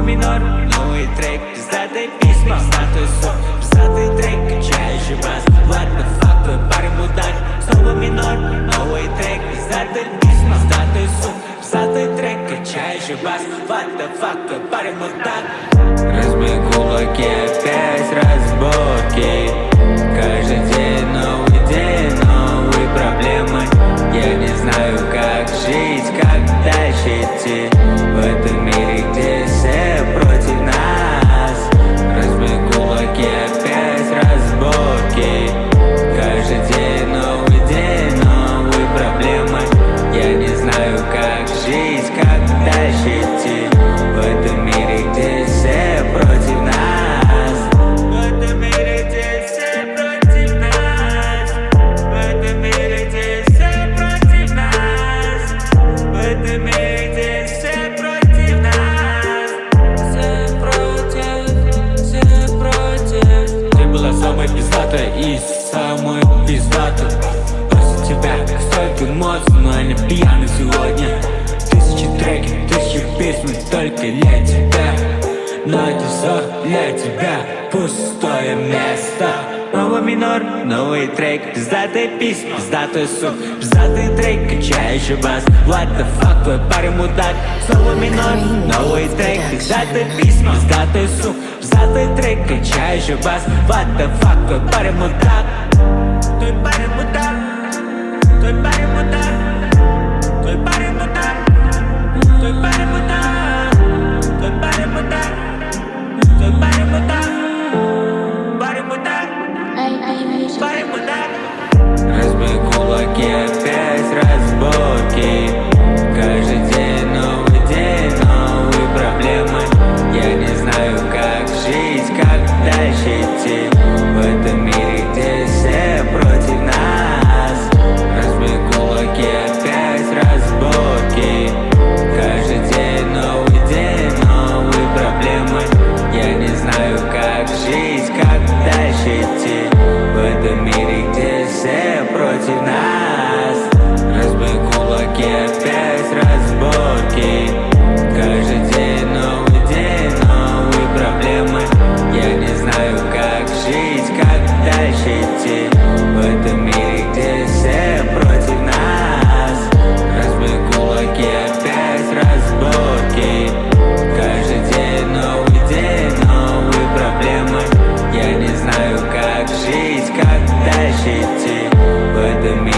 Минор, новый трек, пиздатые письма, пиздатый сон, пиздатый трек, качающий бас. What the fuck, твой парень мудак. Снова минор, новый трек, пиздатые письма, пиздатый сон, пиздатый трек, качающий бас. What the fuck, твой парень мудак. Разбей кулаки, опять разборки. Каждый день, новые проблемы. Я не знаю, как жить, как дальше идти в этом мире, где все против нас. Разбей кулаки, опять разборки. Каждый день, новые проблемы. Я не знаю, как жить, как дальше идти в этом мире, где все против нас. В этом мире, где все против нас. В этом мире, где все против нас. В этом мире, где все против нас. Все против. Ты была самой пиздатой и самой пиздатой. После тебя столько эмоций, но я не пьяный сегодня. Тысячи треки, тысячи песен только для тебя. Но это все для тебя пустое место. Новый минор, новый трек, пиздатые письма, пиздатый сон, пиздатый трек, качающий бас. What the fuck, твой парень мудак. Снова минор, новый трек, пиздатые письма, пиздатый сон, пиздатый трек, качающий бас. What the fuck, твой парень мудак. Твой парень мудак. Твой парень мудак. Твой парень мудак. Твой парень мудак. Твой парень мудак. Твой парень мудак. Парень мудак. Парень мудак. Разбей кулаки, опять разборки. Каждый день, новые проблемы. Я не знаю, как жить, как дальше идти в этом мире, где все против нас. Разбей кулаки, опять разборки. Каждый день, новые проблемы. Я не знаю, как жить, как дальше идти в этом мире, где все против нас. Разбей кулаки, опять разборки. Каждый день, новые проблемы. Я не знаю, как жить, как дальше идти в этом мире, где все против нас. Разбей кулаки, опять разборки. Каждый день, новые проблемы. Я не знаю, как жить, как дальше идти в этом мире.